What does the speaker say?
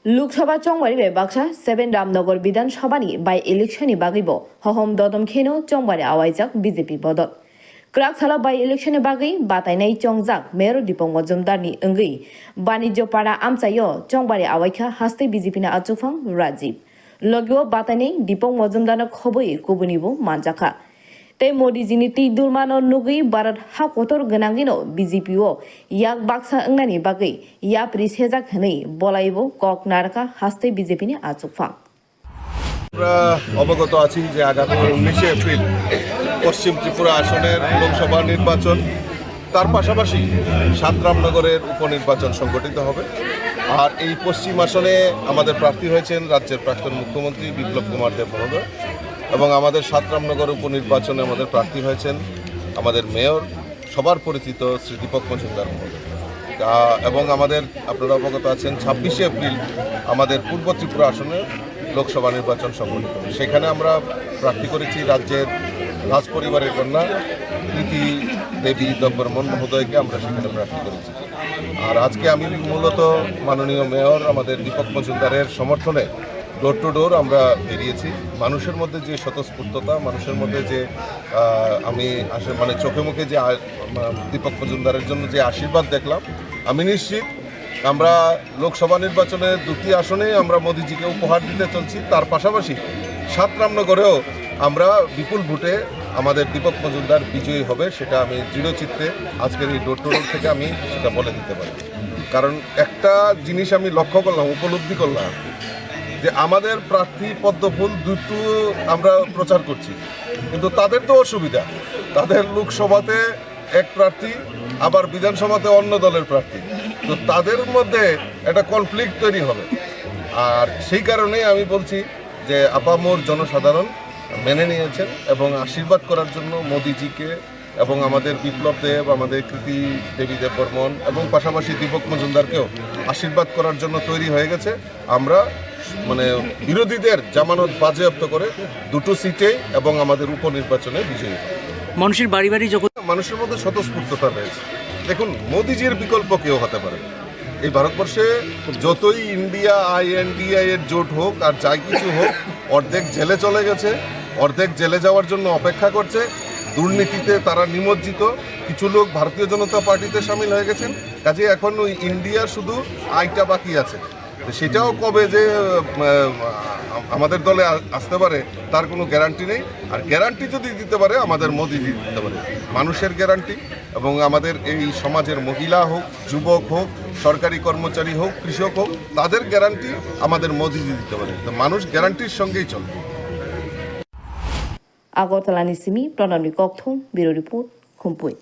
Lok Sabha चंबारी Baksa 7 Ramnagar विधानसभानि bye इलेक्शननि बागैबो हहम ददम खेनो चंबारी आवायजाक BJP बदल क्राकसाला bye इलेक्शननि बागै बातायनाय चंगजाक मेयर दीपक मजुमदारनि अंगै वाणिज्यपाड़ा आमचायो चंबारी आवायखा हास्ते बीजेपीना आचुफां राजीव लगो बातायनाय दीपक मजुमदारनो खबै कुबुनिबो मानजाखा ते मोदीजीनि ती दुलमानो नुगै भारत हा कोटर गनांगिनो बीजेपीओ याक बाक्सा अंगनानि बागै या प्रिसेजाक हनै बलाइबो कक नारका हास्ते बीजेपीनि आचुफां অবগত আছি যে আগামী 19 এপ্রিল পশ্চিম ত্রিপুরা আসনের লোকসভা নির্বাচন তার পাশাপাশি 7 রামনগরের উপনির্বাচন সংগঠিত হবে। আর এই পশ্চিম আসনে আমাদের প্রার্থী হয়েছেন রাজ্যের প্রাক্তন মুখ্যমন্ত্রী বিপ্লব কুমার দেব মহোদয় এবং আমাদের 7 রামনগর উপনির্বাচনে আমাদের প্রার্থী হয়েছেন আমাদের মেয়র সবার পরিচিত শ্রী দীপক মজুমদার মহোদয় এবং আমাদের আপনারা অবগত আছেন 26 এপ্রিল আমাদের পূর্ব ত্রিপুরা আসনের লোকসভা নির্বাচন সংগঠিত। সেখানে আমরা প্রার্থী করেছি রাজ্যের রাজ পরিবারের কন্যা প্রীতি দেবী দেববর্মন মহোদয়কে আমরা সেখানে প্রার্থী করেছি। আর আজকে আমি মূলত মাননীয় মেয়র আমাদের দীপক মজুমদারের সমর্থনে ডোর টু ডোর আমরা বেরিয়েছি। মানুষের মধ্যে যে স্বতঃস্ফূর্ততা, মানুষের মধ্যে যে আমি মানে চোখে মুখে যে দীপক মজুমদারের জন্য যে আশীর্বাদ দেখলাম, আমি নিশ্চিত আমরা লোকসভা নির্বাচনের 2টি আসনে আমরা মোদিজিকে উপহার দিতে চলছি। তার পাশাপাশি 7 রামনগরেও আমরা বিপুল ভোটে আমাদের দীপক মজুমদার বিজয়ী হবে, সেটা আমি দৃঢ়চিত্তে আজকের এই ডোর টু ডোর থেকে আমি সেটা বলে দিতে পারি। কারণ একটা জিনিস আমি লক্ষ্য করলাম, উপলব্ধি করলাম যে আমাদের প্রার্থী পদ্মফুল দুটো আমরা প্রচার করছি, কিন্তু তাদের তো অসুবিধা, তাদের লোকসভাতে এক প্রার্থী আবার বিধানসভাতে অন্য দলের প্রার্থী, তো তাদের মধ্যে একটা কনফ্লিক্ট তৈরি হবে। আর সেই কারণেই আমি বলছি যে আপামর জনসাধারণ মেনে নিয়েছেন এবং আশীর্বাদ করার জন্য মোদিজিকে এবং আমাদের বিপ্লব দেব, আমাদের কৃতি দেবী দেববর্মন এবং পাশাপাশি দীপক মজুমদারকেও আশীর্বাদ করার জন্য তৈরি হয়ে গেছে। আমরা মানে বিরোধীদের জামানত বাজেয়াপ্ত করে 2টো সিটেই এবং আমাদের উপনির্বাচনে বিজয়ী। মানুষের বাড়ি বাড়ি যখন মানুষের মধ্যে স্বতঃস্ফূর্ততা রয়েছে। দেখুন, মোদিজির বিকল্প কেউ হতে পারে। এই ভারতবর্ষে যতই ইন্ডিয়া INDI এর জোট হোক আর যাই কিছু হোক, অর্ধেক জেলে চলে গেছে, অর্ধেক জেলে যাওয়ার জন্য অপেক্ষা করছে, দুর্নীতিতে তারা নিমজ্জিত, কিছু লোক ভারতীয় জনতা পার্টিতে সামিল হয়ে গেছেন। কাজে এখন ওই ইন্ডিয়ার শুধু আইটা বাকি আছে, সেটাও কবে যে আমাদের দলে আসতে পারে তার কোনো গ্যারান্টি নেই। আর গ্যারান্টি যদি দিতে পারে আমাদের মোদি দিতে পারে, মানুষের গ্যারান্টি এবং আমাদের এই সমাজের মহিলা হোক, যুবক হোক, সরকারি কর্মচারী হোক, কৃষক হোক, তাদের গ্যারান্টি আমাদের মোদি দিতে পারে। তো মানুষ গ্যারান্টির সঙ্গেই চলবে। আগরতলানি সিমি প্রণালী কক্থম ব্যুরো রিপোর্ট খুমপুই।